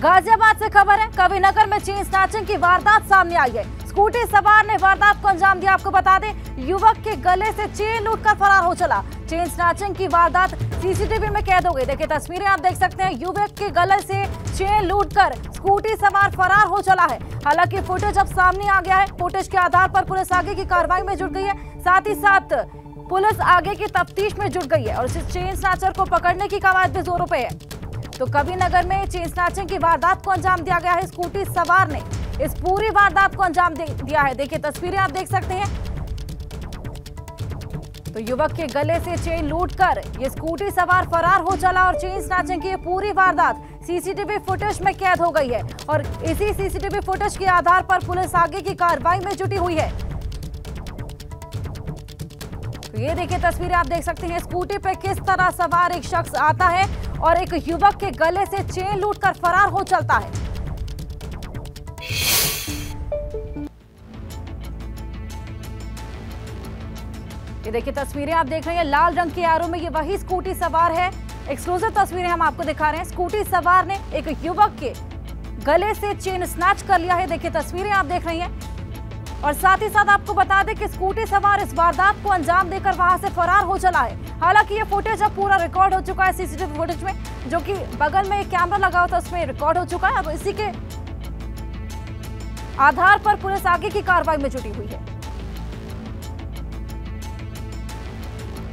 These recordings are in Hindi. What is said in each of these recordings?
गाजियाबाद से खबर है, कविनगर में चेन स्नैचिंग की वारदात सामने आई है। स्कूटी सवार ने वारदात को अंजाम दिया। आपको बता दें, युवक के गले से चेन लूटकर फरार हो चला। चेन स्नैचिंग की वारदात सीसीटीवी में कैद हो गई। देखिए तस्वीरें आप देख सकते हैं, युवक के गले से चेन लूटकर स्कूटी सवार फरार हो चला है। हालांकि फुटेज अब सामने आ गया है। फुटेज के आधार पर पुलिस आगे की कार्रवाई में जुट गई है। साथ ही साथ पुलिस आगे की तफ्तीश में जुट गई है और इस चेन स्नैचर को पकड़ने की कवायद भी जोरों पे है। तो कविनगर में चेन स्नैचिंग की वारदात को अंजाम दिया गया है। स्कूटी सवार ने इस पूरी वारदात को अंजाम दिया है। देखिए तस्वीरें आप देख सकते हैं। तो युवक के गले से चेन लूटकर ये स्कूटी सवार फरार हो चला और चेन स्नैचिंग की पूरी वारदात सीसीटीवी फुटेज में कैद हो गई है और इसी सीसीटीवी फुटेज के आधार पर पुलिस आगे की कार्रवाई में जुटी हुई है। तो ये देखिए तस्वीरें आप देख सकते हैं, स्कूटी पे किस तरह सवार एक शख्स आता है और एक युवक के गले से चेन लूटकर फरार हो चलता है। ये देखिए तस्वीरें आप देख रहे हैं, लाल रंग के एरो में ये वही स्कूटी सवार है। एक्सक्लूसिव तस्वीरें हम आपको दिखा रहे हैं। स्कूटी सवार ने एक युवक के गले से चेन स्नैच कर लिया है। देखिए तस्वीरें आप देख रही हैं और साथ ही साथ आपको बता दें कि स्कूटी सवार इस वारदात को अंजाम देकर वहां से फरार हो चला है। हालांकि ये फुटेज अब पूरा रिकॉर्ड हो चुका है सीसीटीवी फुटेज में, जो कि बगल में एक कैमरा लगा हुआ था उसमें रिकॉर्ड हो चुका है। अब इसी के आधार पर पुलिस आगे की कार्रवाई में जुटी हुई है।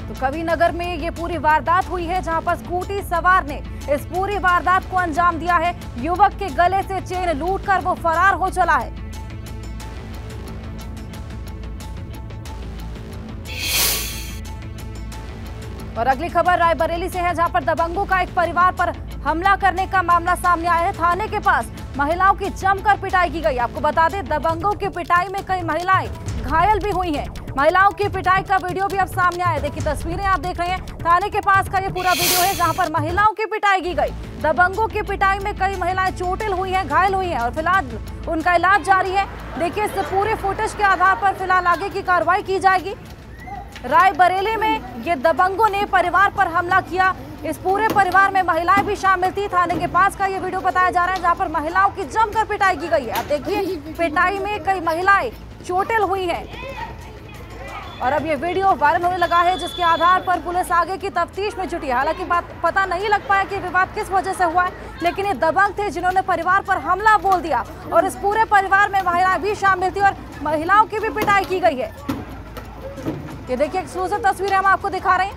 तो कविनगर में ये पूरी वारदात हुई है, जहां पर स्कूटी सवार ने इस पूरी वारदात को अंजाम दिया है। युवक के गले से चेन लूटकर वो फरार हो चला है। और अगली खबर रायबरेली से है, जहां पर दबंगों का एक परिवार पर हमला करने का मामला सामने आया है। थाने के पास महिलाओं की जमकर पिटाई की गई। आपको बता दें, दबंगों की पिटाई में कई महिलाएं घायल भी हुई हैं। महिलाओं की पिटाई का वीडियो भी अब सामने आया। देखिए तस्वीरें आप देख रहे हैं, थाने के पास का ये पूरा वीडियो है, जहां पर महिलाओं की पिटाई की गई। दबंगों की पिटाई में कई महिलाएं चोटिल हुई हैं, घायल हुई हैं और फिलहाल उनका इलाज जारी है। देखिए इस पूरे फुटेज के आधार पर फिलहाल आगे की कार्रवाई की जाएगी। रायबरेली में ये दबंगों ने परिवार पर हमला किया। इस पूरे परिवार में महिलाएं भी शामिल थी। थाने के पास का ये वीडियो बताया जा रहा है, जहां पर महिलाओं की जमकर पिटाई की गई है। आप देखिए पिटाई में कई महिलाएं चोटिल हुई हैं और अब ये वीडियो वायरल होने लगा है, जिसके आधार पर पुलिस आगे की तफ्तीश में जुटी है। हालांकि बात पता नहीं लग पाया कि विवाद किस वजह से हुआ है, लेकिन ये दबंग थे जिन्होंने परिवार पर हमला बोल दिया और इस पूरे परिवार में महिलाएं भी शामिल थी और महिलाओं की भी पिटाई की गई है। ये देखिए एक्सक्लूसिव तस्वीरें हम आपको दिखा रहे हैं,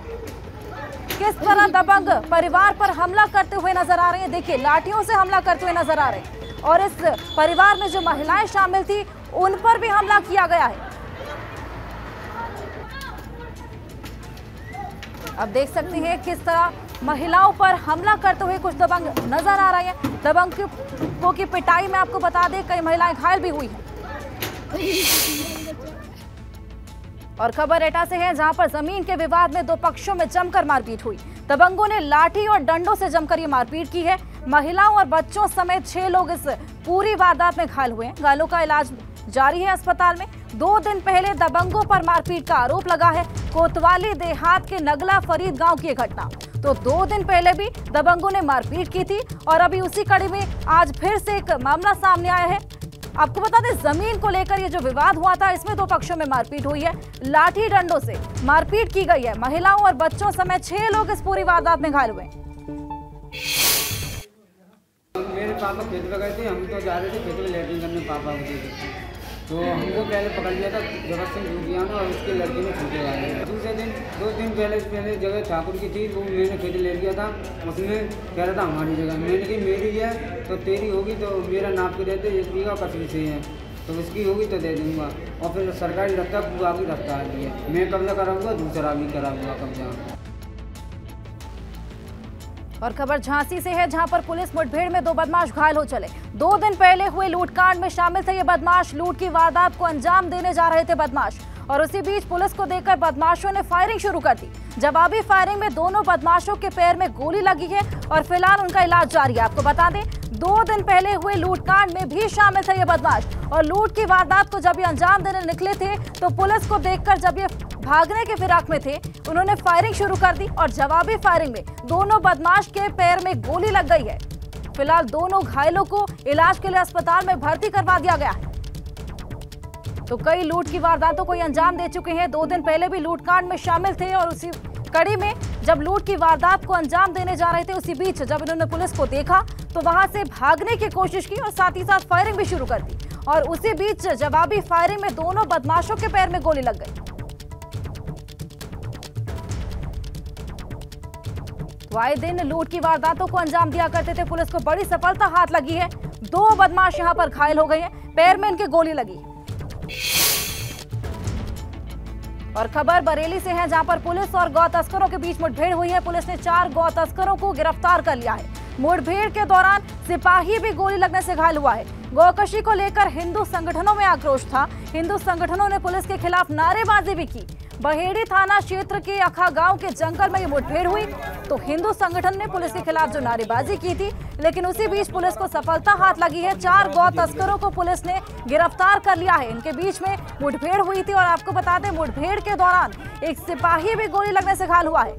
किस तरह दबंग परिवार पर हमला करते हुए नजर आ रहे हैं। देखिए लाठियों से हमला करते हुए नजर आ रहे हैं और इस परिवार में जो महिलाएं शामिल थी उन पर भी हमला किया गया है। अब देख सकते हैं किस तरह महिलाओं पर हमला करते हुए कुछ दबंग नजर आ रहे हैं। दबंगों की पिटाई में आपको बता दें कई महिलाएं घायल भी हुई हैं। और खबर एटा से है, जहां पर जमीन के विवाद में दो पक्षों में जमकर मारपीट हुई। दबंगों ने लाठी और डंडों से जमकर ये मारपीट की है। महिलाओं और बच्चों समेत 6 लोग इस पूरी वारदात में घायल हुए हैं। घायलों का इलाज जारी है अस्पताल में। 2 दिन पहले दबंगों पर मारपीट का आरोप लगा है। कोतवाली देहात के नगला फरीद गांव की घटना। तो 2 दिन पहले भी दबंगों ने मारपीट की थी और अभी उसी कड़ी में आज फिर से एक मामला सामने आया है। आपको बता दें, जमीन को लेकर ये जो विवाद हुआ था, इसमें 2 पक्षों में मारपीट हुई है। लाठी डंडों से मारपीट की गई है। महिलाओं और बच्चों समेत 6 लोग इस पूरी वारदात में घायल हुए। मेरे पापा खेत में गए थे, हम तो जा रहे थे खेत में लैट्रिन करने पापा को, तो हमको पहले पकड़ लिया था जगत सिंह दूधियाना और उसके लड़के ने छूटे वाले। दूसरे दिन 2 दिन पहले जगह ठाकुर की थी, वो मैंने खेत ले लिया था। उसमें कह रहा था हमारी जगह, मैंने कही मेरी है तो तेरी होगी तो मेरा नाप के देते 1 बीघा 25 से है, तो उसकी होगी तो दे दूँगा। और फिर सरकारी रफ्ता पूरा की रफ्ता आ रही है, मैं कब्जा कराऊँगा, दूसरा भी कराऊँगा कब्जा। और खबर झांसी से है, जहां पर पुलिस मुठभेड़ में 2 बदमाश घायल हो चले। 2 दिन पहले हुए लूटकांड में शामिल थे ये बदमाश। लूट की वारदात को अंजाम देने जा रहे थे बदमाश और उसी बीच पुलिस को देखकर बदमाशों ने फायरिंग शुरू कर दी। जवाबी फायरिंग में दोनों बदमाशों के पैर में गोली लगी है और फिलहाल उनका इलाज जारी है। आपको बता दें, 2 दिन पहले हुए लूटकांड में भी शामिल थे ये बदमाश और लूट की वारदात को जब ये अंजाम देने निकले थे तो पुलिस को देखकर जब ये भागने के फिराक में थे, उन्होंने फायरिंग शुरू कर दी और जवाबी फायरिंग में दोनों बदमाश के पैर में गोली लग गई है। फिलहाल दोनों घायलों को इलाज के लिए अस्पताल में भर्ती करवा दिया गया है। तो कई लूट की वारदातों को अंजाम दे चुके हैं। 2 दिन पहले भी लूटकांड में शामिल थे और उसी कड़ी में जब लूट की वारदात को अंजाम देने जा रहे थे, उसी बीच जब इन्होंने पुलिस को देखा तो वहां से भागने की कोशिश की और साथ ही साथ फायरिंग भी शुरू कर दी। और उसी बीच जवाबी फायरिंग में दोनों बदमाशों के पैर में गोली लग गई। तो आए दिन लूट की वारदातों को अंजाम दिया करते थे। पुलिस को बड़ी सफलता हाथ लगी है। 2 बदमाश यहां पर घायल हो गए हैं, पैर में इनके गोली लगी। और खबर बरेली से है, जहां पर पुलिस और गौ तस्करों के बीच मुठभेड़ हुई है। पुलिस ने 4 गौ तस्करों को गिरफ्तार कर लिया है। मुठभेड़ के दौरान सिपाही भी गोली लगने से घायल हुआ है। गौकशी को लेकर हिंदू संगठनों में आक्रोश था। हिंदू संगठनों ने पुलिस के खिलाफ नारेबाजी भी की। बहेड़ी थाना क्षेत्र के अखा गांव के जंगल में ये मुठभेड़ हुई तो हिंदू संगठन ने पुलिस के खिलाफ जो नारेबाजी की थी, लेकिन उसी बीच पुलिस को सफलता हाथ लगी है। 4 गौ तस्करों को पुलिस ने गिरफ्तार कर लिया है। इनके बीच में मुठभेड़ हुई थी और आपको बता दें, मुठभेड़ के दौरान एक सिपाही भी गोली लगने से घायल हुआ है।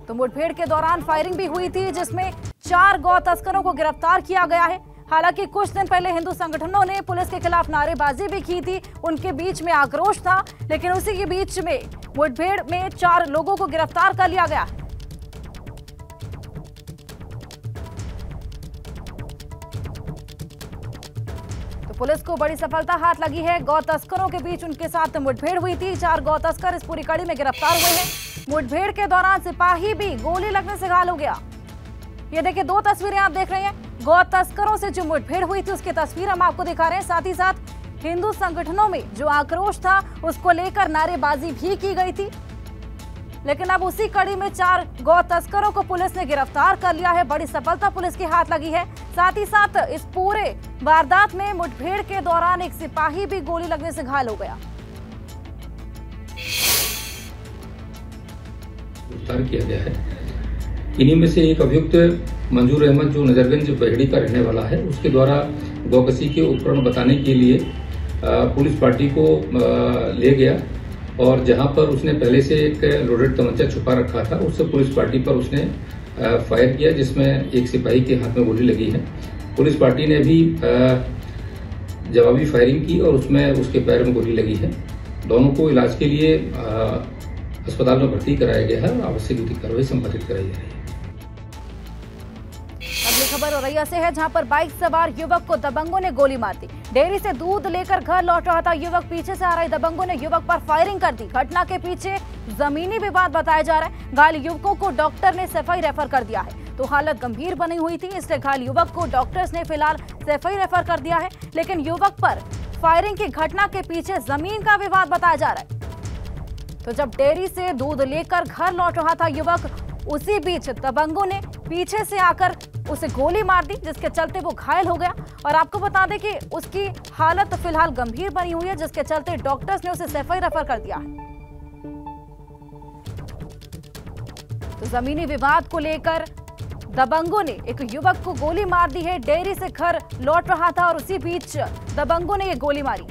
तो मुठभेड़ के दौरान फायरिंग भी हुई थी, जिसमें 4 गौ तस्करों को गिरफ्तार किया गया है। हालांकि कुछ दिन पहले हिंदू संगठनों ने पुलिस के खिलाफ नारेबाजी भी की थी, उनके बीच में आक्रोश था, लेकिन उसी के बीच में मुठभेड़ में 4 लोगों को गिरफ्तार कर लिया गया है। तो पुलिस को बड़ी सफलता हाथ लगी है। गौ तस्करों के बीच उनके साथ मुठभेड़ हुई थी। 4 गौ तस्कर इस पूरी कड़ी में गिरफ्तार हुए हैं। मुठभेड़ के दौरान सिपाही भी गोली लगने से घायल हो गया। ये देखिए, 2 तस्वीरें आप देख रहे हैं। गौ तस्करों से जो मुठभेड़ हुई थी उसकी तस्वीर हम आपको दिखा रहे हैं। साथ ही साथ हिंदू संगठनों में जो आक्रोश था उसको लेकर नारेबाजी भी की गई थी, लेकिन अब उसी कड़ी में 4 गौ तस्करों को पुलिस ने गिरफ्तार कर लिया है। बड़ी सफलता पुलिस के हाथ लगी है। साथ ही साथ इस पूरे वारदात में मुठभेड़ के दौरान एक सिपाही भी गोली लगने से घायल हो गया। गिरफ्तार किया गया है। इन्हीं में से एक अभियुक्त मंजूर अहमद, जो नजरगंज बहेड़ी का रहने वाला है, उसके द्वारा गौकशी के उपकरण बताने के लिए पुलिस पार्टी को ले गया और जहां पर उसने पहले से एक लोडेड तमंचा छुपा रखा था, उससे पुलिस पार्टी पर उसने फायर किया, जिसमें एक सिपाही के हाथ में गोली लगी है। पुलिस पार्टी ने भी जवाबी फायरिंग की और उसमें उसके पैर में गोली लगी है। दोनों को इलाज के लिए अस्पताल में भर्ती कराया गया है और आवश्यक कार्रवाई संपादित कराई जा रही है। अगली खबर औरैया से है, जहां पर बाइक सवार युवक को दबंगों ने गोली मार दी। डेयरी से दूध लेकर घर लौट रहा था युवक, पीछे से आ रहे दबंगों ने युवक पर फायरिंग कर दी। घटना के पीछे जमीनी विवाद बताया जा रहा है। घायल युवकों को डॉक्टर ने सफाई रेफर कर दिया है, तो हालत गंभीर बनी हुई थी, इसलिए घायल युवक को डॉक्टर्स ने फिलहाल सफाई रेफर कर दिया है। लेकिन युवक पर फायरिंग की घटना के पीछे जमीन का विवाद बताया जा रहा है। तो जब डेयरी से दूध लेकर घर लौट रहा था युवक, उसी बीच दबंगों ने पीछे से आकर उसे गोली मार दी, जिसके चलते वो घायल हो गया। और आपको बता दें कि उसकी हालत फिलहाल गंभीर बनी हुई है, जिसके चलते डॉक्टर्स ने उसे सफाई रेफर कर दिया है। तो जमीनी विवाद को लेकर दबंगों ने एक युवक को गोली मार दी है। डेयरी से घर लौट रहा था और उसी बीच दबंगों ने ये गोली मारी।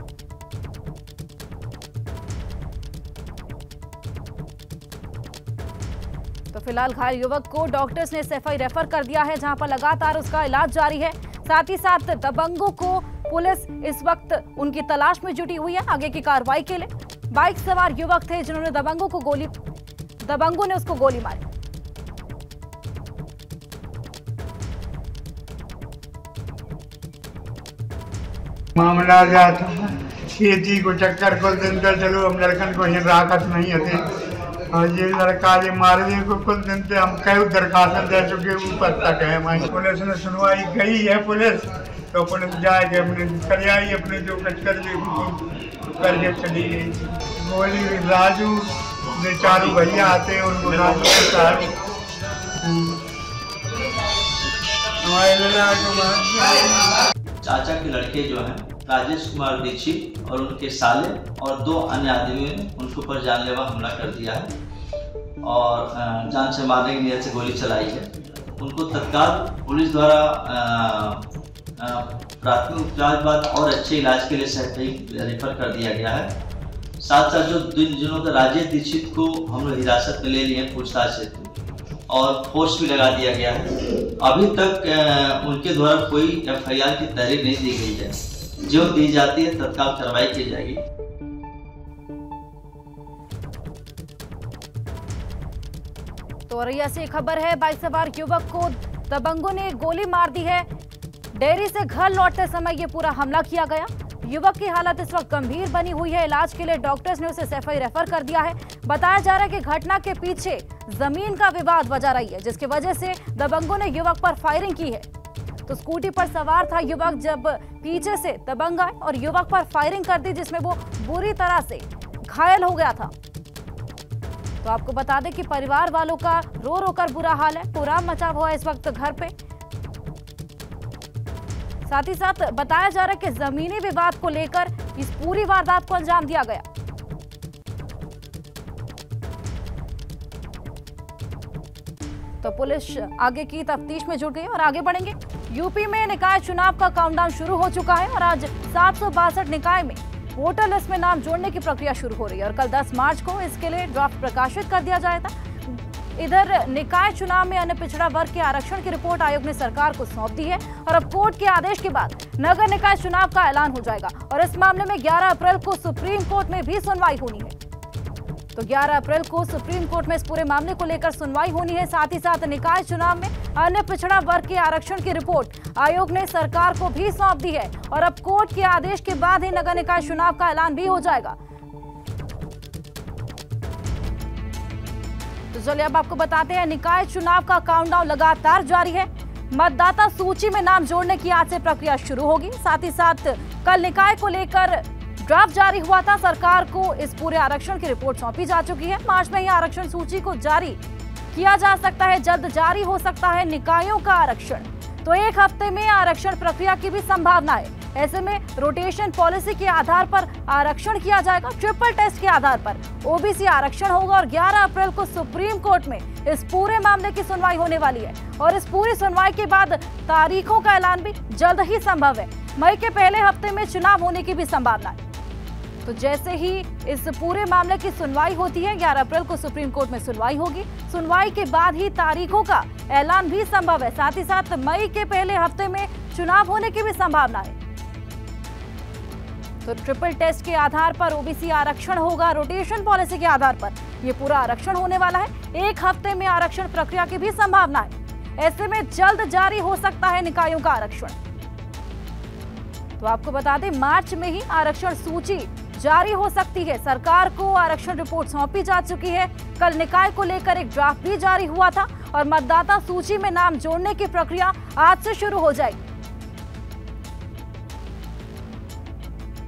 तो फिलहाल घायल युवक को डॉक्टर्स ने सफाई रेफर कर दिया है, जहां पर लगातार उसका इलाज जारी है। साथ ही साथ दबंगों को पुलिस इस वक्त उनकी तलाश में जुटी हुई है आगे की कार्रवाई के लिए। बाइक सवार युवक थे जिन्होंने दबंगों ने उसको गोली मारी। मामला जाता खेती को चक्कर को दिन कर चलो, हम लड़कन को यहाँ राकत नहीं होते और ये लड़का ये मारने को कुछ दिन से हम कई दरखास्त दे चुके, ऊपर तक है। हमारी पुलिस ने सुनवाई गई है, पुलिस तो पुलिस जाके अपने कर आई, अपने जो कचकर करके चली गई। गोली राजू ने 4 भैया आते हैं, उनको राजू के साथ चाचा के लड़के जो हैं राजेश कुमार दीक्षित और उनके साले और 2 अन्य आदमियों ने उनके ऊपर जानलेवा हमला कर दिया है और जान से मारने की नीयत से गोली चलाई है। उनको तत्काल पुलिस द्वारा प्राथमिक उपचार के बाद और अच्छे इलाज के लिए सही रेफर कर दिया गया है। साथ साथ जो जिन्होंने राजेश दीक्षित को हम लोग हिरासत में ले लिए पूछताछ हेतु और फोर्स भी लगा दिया गया है। अभी तक उनके द्वारा कोई FIR की तारीख नहीं दी गई है। जो दी जाती है तत्काल कार्रवाई की जाएगी। तो औरैया से खबर है, बाइक सवार युवक को दबंगों ने गोली मार दी है। डेयरी से घर लौटते समय ये पूरा हमला किया गया। युवक की हालत इस वक्त गंभीर बनी हुई है। इलाज के लिए डॉक्टर्स ने उसे सफाई रेफर कर दिया है। बताया जा रहा है कि घटना के पीछे जमीन का विवाद वजह रही है, जिसकी वजह से दबंगों ने युवक पर फायरिंग की है। तो स्कूटी पर सवार था युवक, जब पीछे से दबंग आए और युवक पर फायरिंग कर दी, जिसमें वो बुरी तरह से घायल हो गया था। तो आपको बता दें कि परिवार वालों का रो रो कर बुरा हाल है। कोहराम मचा हुआ है इस वक्त घर पे। साथ ही साथ बताया जा रहा है कि जमीनी विवाद को लेकर इस पूरी वारदात को अंजाम दिया गया। तो पुलिस आगे की तफ्तीश में जुट गई और आगे बढ़ेंगे। यूपी में निकाय चुनाव का काउंटडाउन शुरू हो चुका है और आज 762 निकाय में वोटर लिस्ट में नाम जोड़ने की प्रक्रिया शुरू हो रही है और कल 10 मार्च को इसके लिए ड्राफ्ट प्रकाशित कर दिया जाएगा। इधर निकाय चुनाव में अन्य पिछड़ा वर्ग के आरक्षण की रिपोर्ट आयोग ने सरकार को सौंप दी है और अब कोर्ट के आदेश के बाद नगर निकाय चुनाव का ऐलान हो जाएगा और इस मामले में 11 अप्रैल को सुप्रीम कोर्ट में भी सुनवाई होनी है। तो 11 अप्रैल को सुप्रीम कोर्ट में इस पूरे मामले को लेकर सुनवाई होनी है। साथ ही साथ निकाय चुनाव में अन्य पिछड़ा वर्ग के आरक्षण की रिपोर्ट आयोग ने सरकार को भी सौंप दी है और अब कोर्ट के आदेश के बाद ही नगर निकाय चुनाव का ऐलान भी हो जाएगा। तो चलिए अब आपको बताते हैं, निकाय चुनाव का काउंटडाउन लगातार जारी है। मतदाता सूची में नाम जोड़ने की आज से प्रक्रिया शुरू होगी। साथ ही साथ कल निकाय को लेकर ड्राफ्ट जारी हुआ था। सरकार को इस पूरे आरक्षण की रिपोर्ट सौंपी जा चुकी है। मार्च में ही आरक्षण सूची को जारी किया जा सकता है, जल्द जारी हो सकता है निकायों का आरक्षण। तो एक हफ्ते में आरक्षण प्रक्रिया की भी संभावना है। ऐसे में रोटेशन पॉलिसी के आधार पर आरक्षण किया जाएगा। ट्रिपल टेस्ट के आधार पर ओबीसी आरक्षण होगा और 11 अप्रैल को सुप्रीम कोर्ट में इस पूरे मामले की सुनवाई होने वाली है और इस पूरी सुनवाई के बाद तारीखों का ऐलान भी जल्द ही संभव है। मई के पहले हफ्ते में चुनाव होने की भी संभावना है। तो जैसे ही इस पूरे मामले की सुनवाई होती है, 11 अप्रैल को सुप्रीम कोर्ट में सुनवाई होगी। सुनवाई के बाद ही तारीखों का ऐलान भी संभव है। साथ ही साथ मई के पहले हफ्ते में चुनाव होने की भी संभावना है। तो ट्रिपल टेस्ट के आधार पर ओबीसी आरक्षण होगा। रोटेशन पॉलिसी के आधार पर यह पूरा आरक्षण होने वाला है। एक हफ्ते में आरक्षण प्रक्रिया की भी संभावना है। ऐसे में जल्द जारी हो सकता है निकायों का आरक्षण। तो आपको बता दें, मार्च में ही आरक्षण सूची जारी हो सकती है। सरकार को आरक्षण रिपोर्ट सौंपी जा चुकी है। कल निकाय को लेकर एक ड्राफ्ट भी जारी हुआ था और मतदाता सूची में नाम जोड़ने की प्रक्रिया आज से शुरू हो जाएगी।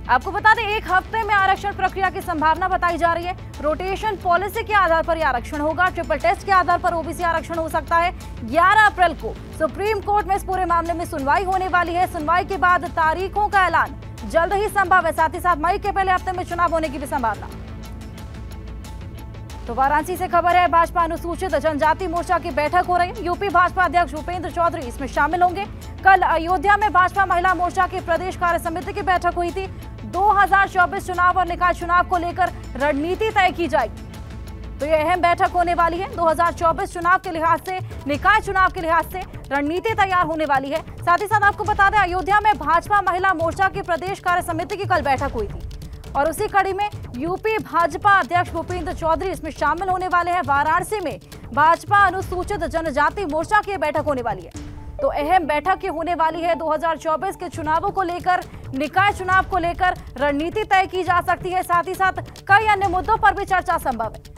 आपको बता दें, एक हफ्ते में आरक्षण प्रक्रिया की संभावना बताई जा रही है। रोटेशन पॉलिसी के आधार पर यह आरक्षण होगा। ट्रिपल टेस्ट के आधार पर ओबीसी आरक्षण हो सकता है। 11 अप्रैल को सुप्रीम कोर्ट में इस पूरे मामले में सुनवाई होने वाली है। सुनवाई के बाद तारीखों का ऐलान जल्द ही संभव है। साथ ही साथ मई के पहले हफ्ते में चुनाव होने की भी संभावना। तो वाराणसी से खबर है, भाजपा अनुसूचित जनजाति मोर्चा की बैठक हो रही है। यूपी भाजपा अध्यक्ष भूपेंद्र चौधरी इसमें शामिल होंगे। कल अयोध्या में भाजपा महिला मोर्चा की प्रदेश कार्य समिति की बैठक हुई थी। 2024 चुनाव और निकाय चुनाव को लेकर रणनीति तय की जाएगी। तो यह अहम बैठक होने वाली है। 2024 चुनाव के लिहाज से, निकाय चुनाव के लिहाज से रणनीति तैयार होने वाली है। साथ ही साथ आपको बता दें, अयोध्या में भाजपा महिला मोर्चा की प्रदेश कार्य समिति की कल बैठक हुई थी और उसी कड़ी में यूपी भाजपा अध्यक्ष भूपेंद्र चौधरी इसमें शामिल होने वाले हैं। वाराणसी में भाजपा अनुसूचित जनजाति मोर्चा की बैठक होने वाली है। तो अहम बैठक ये होने वाली है। 2024 के चुनावों को लेकर, निकाय चुनाव को लेकर रणनीति तय की जा सकती है। साथ ही साथ कई अन्य मुद्दों पर भी चर्चा संभव है।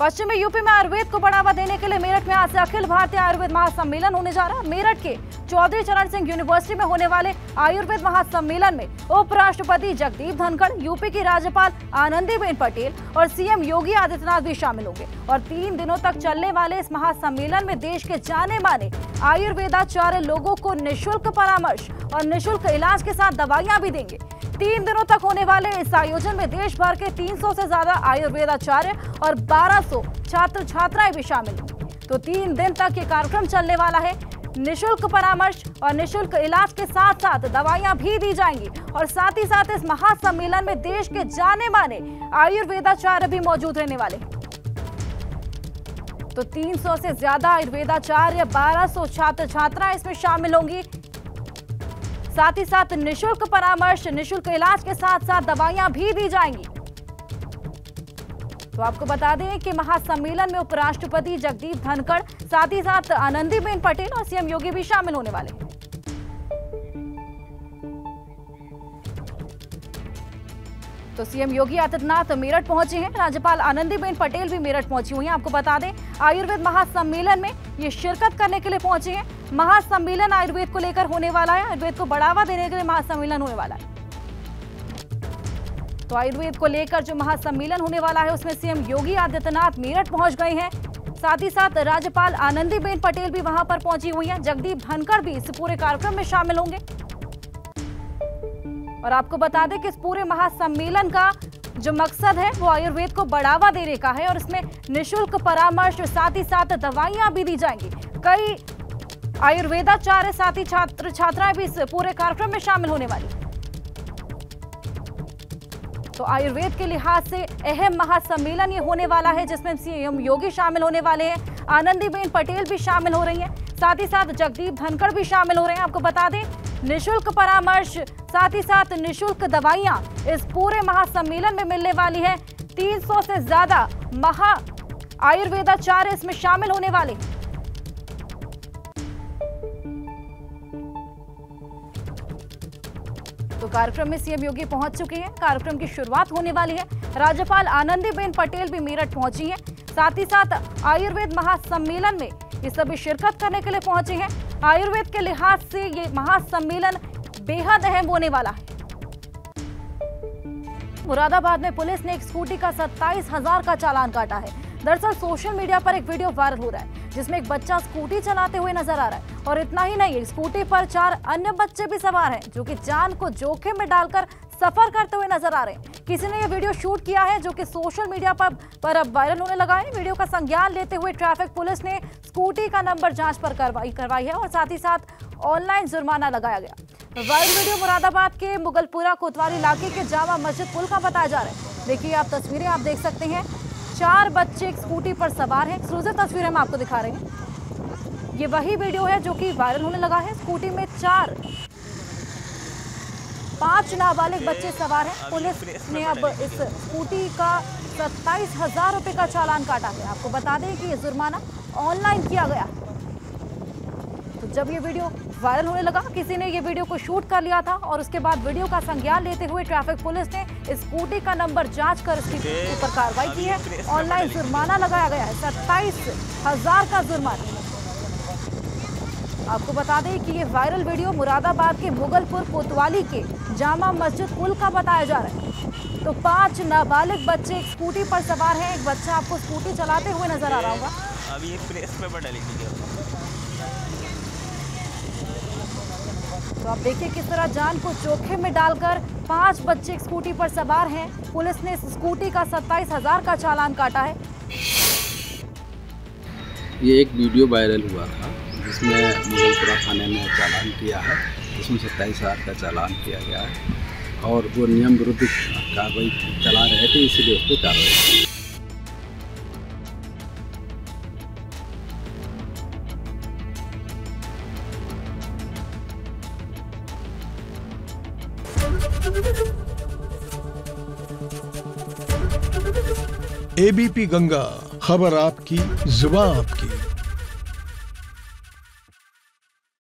पश्चिमी यूपी में आयुर्वेद को बढ़ावा देने के लिए मेरठ में आज से अखिल भारतीय आयुर्वेद महासम्मेलन होने जा रहा है। मेरठ के चौधरी चरण सिंह यूनिवर्सिटी में होने वाले आयुर्वेद महासम्मेलन में उपराष्ट्रपति जगदीप धनखड़, यूपी की राज्यपाल आनंदीबेन पटेल और सीएम योगी आदित्यनाथ भी शामिल होंगे। और 3 दिनों तक चलने वाले इस महासम्मेलन में देश के जाने माने आयुर्वेदाचार्य लोगों को निःशुल्क परामर्श और निःशुल्क इलाज के साथ दवाइयां भी देंगे। 3 दिनों तक होने वाले इस आयोजन में देश भर के 300 से ज्यादा आयुर्वेदाचार्य और 1200 छात्र छात्राएं भी शामिल होंगे। तो 3 दिन तक ये कार्यक्रम चलने वाला है। निशुल्क परामर्श और निशुल्क इलाज के साथ साथ दवाइयां भी दी जाएंगी। और साथ ही साथ इस महासम्मेलन में देश के जाने माने आयुर्वेदाचार्य भी मौजूद रहने वाले। तो 300 से ज्यादा आयुर्वेदाचार्य, 1200 छात्र छात्राएं इसमें शामिल होंगी। साथ ही साथ निशुल्क परामर्श, निशुल्क इलाज के साथ साथ दवाइयां भी दी जाएंगी। तो आपको बता दें कि महासम्मेलन में उपराष्ट्रपति जगदीप धनखड़, साथ ही साथ आनंदीबेन पटेल और सीएम योगी भी शामिल होने वाले हैं। तो सीएम योगी आदित्यनाथ मेरठ पहुंचे हैं, राज्यपाल आनंदीबेन पटेल भी मेरठ पहुंची हुई हैं। आपको बता दें आयुर्वेद महासम्मेलन में ये शिरकत करने के लिए पहुंचे हैं। महासम्मेलन आयुर्वेद को लेकर होने वाला है, आयुर्वेद को बढ़ावा देने के लिए महासम्मेलन होने वाला है। तो आयुर्वेद को लेकर जो महासम्मेलन होने वाला है उसमें सीएम योगी आदित्यनाथ मेरठ पहुंच गए हैं। साथ ही साथ राज्यपाल आनंदीबेन पटेल भी वहां पर पहुंची हुई हैं। जगदीप धनखड़ भी इस पूरे कार्यक्रम में शामिल होंगे। और आपको बता दें कि इस पूरे महासम्मेलन का जो मकसद है वो आयुर्वेद को बढ़ावा देने का है और इसमें निशुल्क परामर्श, साथ ही साथ दवाइयां भी दी जाएंगी। कई आयुर्वेदाचार्य, साथ ही छात्र छात्राएं भी इस पूरे कार्यक्रम में शामिल होने वाली। तो आयुर्वेद के लिहाज से अहम महासम्मेलन ये होने वाला है, जिसमें सीएम योगी शामिल होने वाले हैं, आनंदीबेन पटेल भी शामिल हो रही हैं, साथ ही साथ जगदीप धनखड़ भी शामिल हो रहे हैं। आपको बता दें निशुल्क परामर्श, साथ ही साथ निशुल्क दवाइयां इस पूरे महासम्मेलन में मिलने वाली है। 300 से ज्यादा आयुर्वेदाचार्य इसमें शामिल होने वाले। तो कार्यक्रम में सीएम योगी पहुंच चुके हैं, कार्यक्रम की शुरुआत होने वाली है। राज्यपाल आनंदीबेन पटेल भी मेरठ पहुंची हैं। साथ ही साथ आयुर्वेद महासम्मेलन में ये सभी शिरकत करने के लिए पहुंचे हैं। आयुर्वेद के लिहाज से ये महासम्मेलन बेहद अहम होने वाला है। मुरादाबाद में पुलिस ने एक स्कूटी का 27,000 का चालान काटा है। दरअसल सोशल मीडिया पर एक वीडियो वायरल हो रहा है जिसमें एक बच्चा स्कूटी चलाते हुए नजर आ रहा है। और इतना ही नहीं, स्कूटी पर 4 अन्य बच्चे भी सवार हैं जो कि जान को जोखिम में डालकर सफर करते हुए नजर आ रहे हैं। किसी ने यह वीडियो शूट किया है जो कि सोशल मीडिया पर अब वायरल होने लगा है। वीडियो का संज्ञान लेते हुए ट्रैफिक पुलिस ने स्कूटी का नंबर जांच पर कार्रवाई करवाई है और साथ ही साथ ऑनलाइन जुर्माना लगाया गया। वायरल वीडियो मुरादाबाद के मुगलपुरा कोतवाली इलाके के जामा मस्जिद पुल का बताया जा रहा है। देखिए आप तस्वीरें आप देख सकते हैं, 4 बच्चे एक स्कूटी पर सवार हैं। एक्सक्लूसिव तस्वीरें हम आपको दिखा रहे हैं। ये वही वीडियो है जो कि वायरल होने लगा है। स्कूटी में 5 नाबालिग बच्चे सवार हैं। पुलिस ने अब इस स्कूटी का 27,000 रुपए का चालान काटा है। आपको बता दें कि ये जुर्माना ऑनलाइन किया गया। तो जब ये वीडियो वायरल होने लगा, किसी ने ये वीडियो को शूट कर लिया था और उसके बाद वीडियो का संज्ञान लेते हुए ट्रैफिक पुलिस ने इस स्कूटी का नंबर जांच कर इसके ऊपर कार्रवाई की है। ऑनलाइन जुर्माना लगाया गया है, 27,000 का जुर्माना। आपको बता दें कि ये वायरल वीडियो मुरादाबाद के मुगलपुर कोतवाली के जामा मस्जिद पुल का बताया जा रहा है। तो 5 नाबालिग बच्चे एक स्कूटी पर सवार हैं। एक बच्चा आपको स्कूटी चलाते हुए नजर आ रहा होगा। अभी एक प्रेस पेपर डालेंगे। तो आप देखिए किस तरह जान को जोखिम में डालकर 5 बच्चे एक स्कूटी पर सवार हैं। पुलिस ने इस स्कूटी का 27,000 का चालान काटा है। ये एक वीडियो वायरल हुआ था जिसमें मुगलपुरा थाने में चालान किया है, जिसमें 27,000 का चालान किया गया है और वो नियम विरुद्ध कार्रवाई चला रहे थे, इसीलिए उस पर कार्रवाई की। एबीपी गंगा, खबर आपकी, जुबान आपकी।